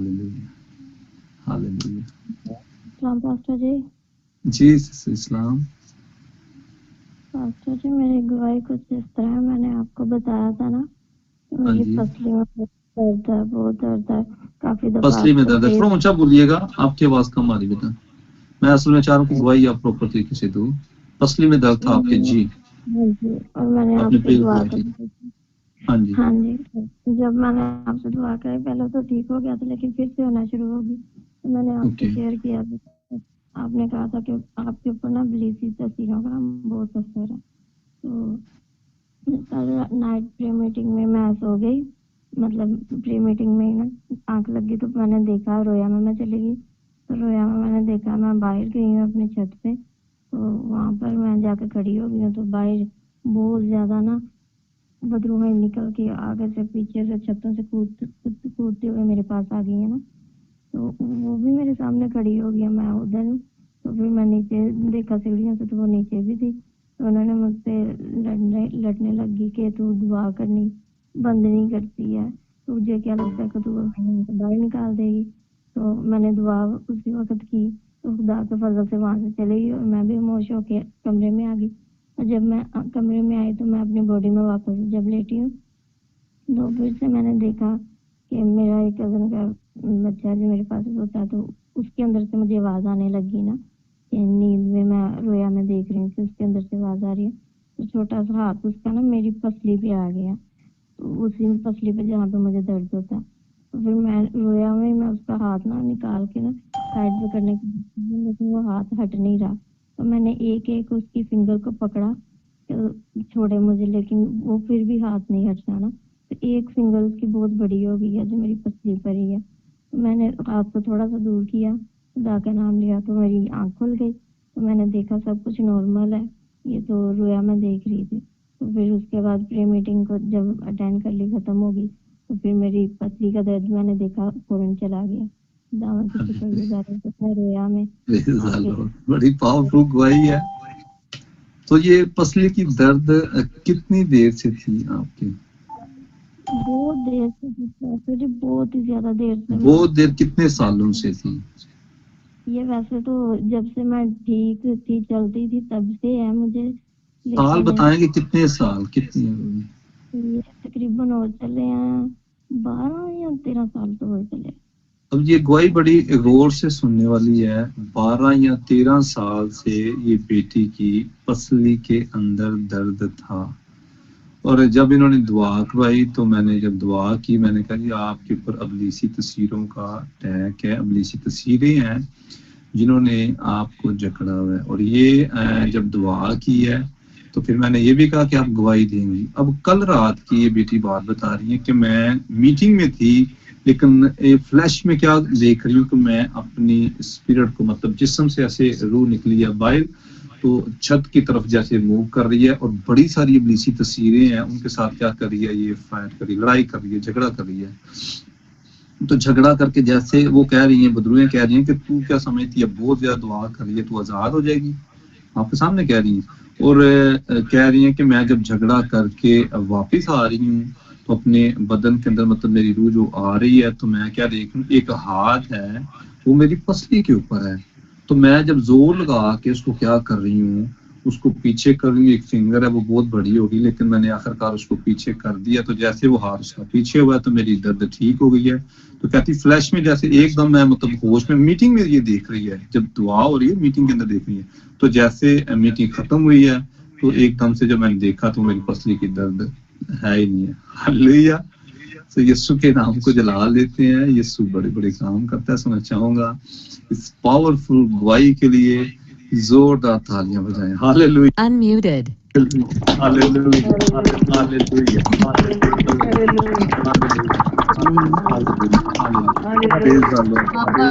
Hallelujah hallelujah. सलाम pastor जी। जी इस्लाम। Pastor जी मेरी गवाही कुछ इस तरह है, मैंने आपको बताया था ना कि हाँ मेरी जी, पसली में दर्द है, बहुत दर्द है, काफी दफा पसली में आपको दर्द है। प्रे थोड़ा ऊंचा बोलिएगा, आपकी आवाज कम आ रही बेटा। मैं असल में चाह रहा हूँ कि गवाही आप प्रॉपर तरीके से दो। पसली में दर्द था आपके जी, हाँ जी, और मैंने आपने आपसे प्रे दुआ किया ठीक। करी थी। हाँ जी हाँ जी, जब मैंने आपसे दुआ करी पहले तो ठीक हो गया था, लेकिन फिर से होना शुरू हो गई। तो मैंने आपसे ओके शेयर किया था, आपने कहा था कि आपके ऊपर ना बिलीसी तस्वीरों का बहुत असर है। तो कल नाइट प्रे मीटिंग में मैं सो गई, मतलब प्रे मीटिंग में ही ना आंख लगी तो मैंने देखा, रोया में मैं चली गई। तो रोया में मैंने देखा, मैं बाहर गई हूँ अपनी छत पे, तो वहां पर मैं जाकर खड़ी हो गई हूँ, तो बाहर बहुत ज्यादा ना बदरूहें निकल के आगे से पीछे से छतों से कूदते हुए मेरे पास आ गई है ना। तो वो भी मेरे सामने खड़ी हो गई, मैं उधर हूँ। तो फिर मैं नीचे देखा सीढ़ियों से, तो वो नीचे भी थी। तो उन्होंने मुझसे लड़ने लगी कि तू दुआ करनी बंद नहीं करती है, तुझे क्या लगता है कि तू हमें बाहर निकाल देगी। तो मैंने दुआ उसी वक्त की, तो खुदा के फजल से वहां से चली गई और मैं भी खामोश होके कमरे में आ गई। और जब मैं कमरे में आई तो मैं अपनी बॉडी में वापस जब लेटी हूँ, तो फिर से मैंने देखा कि मेरा एक कज़न का बच्चा जो मेरे पास होता है, तो उसके अंदर से मुझे आवाज़ आने लगी ना, कि नींद में मैं रोया में देख रही हूँ कि उसके अंदर से आवाज़ आ रही है। तो छोटा सा हाथ उसका ना मेरी पसली पे आ गया, तो उसी पसली पे जहाँ पे मुझे दर्द होता है। तो फिर मैं रोया में मैं उसका हाथ ना निकाल के ना साइड पे करने की कोशिश की, लेकिन वो हाथ हट नहीं रहा। तो मैंने एक एक उसकी फिंगर को पकड़ा, छोड़े मुझे, लेकिन वो फिर भी हाथ नहीं हट रहा ना। तो एक फिंगर उसकी बहुत बड़ी हो गई है जो मेरी पसली पर ही है। तो मैंने हाथ को थोड़ा सा दूर किया, खुदा का नाम लिया, तो मेरी आंख खुल गई। तो मैंने देखा सब कुछ नॉर्मल है, ये तो रोया मैं देख रही थी। तो फिर उसके बाद प्रे मीटिंग को जब अटेंड कर ली, खत्म हो गई, तो फिर मेरी पसली का दर्द मैंने देखा फौरन चला गया। दावा की शुक्रगुजार हूं कि मैं रोया में Praise the आपके Lord। बड़ी पावरफुल गवाही है। तो ये पसली की दर्द कितनी देर से थी आपकी? बहुत देर से फिर बहुत ही ज्यादा देर से मैं बहुत देर, कितने सालों से थी? ये वैसे तो जब से मैं ठीक थी चलती थी तब से है मुझे, साल लेकिन बताएंगे कितने साल, कितनी? ये तकरीबन हो चले हैं 12 या 13 साल तो हो चले। अब ये गवाही बड़ी गौर से सुनने वाली है। 12 या 13 साल से ये बेटी की पसली के अंदर दर्द था, और जब इन्होंने दुआ करवाई तो मैंने जब दुआ की, मैंने कहा जी आपके ऊपर अबलीसी तस्वीरों का अटैक है, अबलीसी तस्वीरें हैं जिन्होंने आपको जकड़ा हुआ है। और ये जब दुआ की है तो फिर मैंने ये भी कहा कि आप गवाही देंगी। अब कल रात की ये बेटी बात बता रही है कि मैं मीटिंग में थी, लेकिन फ्लैश में क्या देख रही हूँ कि मैं अपनी स्पिरिट को, मतलब जिस्म से ऐसे रूह निकली है बाहर, तो छत की तरफ जैसे मूव कर रही है, और बड़ी सारी इब्लीसी तस्वीरें हैं उनके साथ क्या कर रही है, ये फाइट कर रही है, लड़ाई कर रही है, झगड़ा कर रही है। तो झगड़ा करके जैसे वो कह रही हैं, बदरुएं कह रही हैं कि तू क्या समझती है, बहुत ज्यादा दुआ कर रही है, तू आजाद हो जाएगी, आपके सामने कह रही हैं। और कह रही हैं कि मैं जब झगड़ा करके वापस आ रही हूँ तो अपने बदन के अंदर, मतलब मेरी रूह जो आ रही है, तो मैं क्या देख रही हूँ, एक हाथ है वो मेरी पसली के ऊपर है। तो मैं जब जोर लगा के उसको क्या कर रही हूँ, उसको पीछे कर रही हूँ, एक फिंगर है वो बहुत बड़ी होगी, लेकिन मैंने आखिरकार उसको पीछे कर दिया। तो जैसे वो हाथ उसका पीछे हुआ तो मेरी दर्द ठीक हो गई है। तो कहती फ्लैश में जैसे एकदम मैं, मतलब होश में, मीटिंग में ये देख रही है, जब दुआ हो रही है मीटिंग के अंदर देख रही है। तो जैसे मीटिंग खत्म हुई है तो एकदम से जब मैंने देखा तो मेरी पसली की दर्द है ही नहीं है। हालेलुया। तो यीशु के नाम को जला लेते हैं, यीशु बड़े बड़े काम करता है। सुनना चाहूंगा इस पावरफुल गवाही के लिए जोरदार तालियां बजाएं। Hallelujah. Unmuted. Hallelujah hallelujah hallelujah hallelujah hallelujah. Praise the Lord.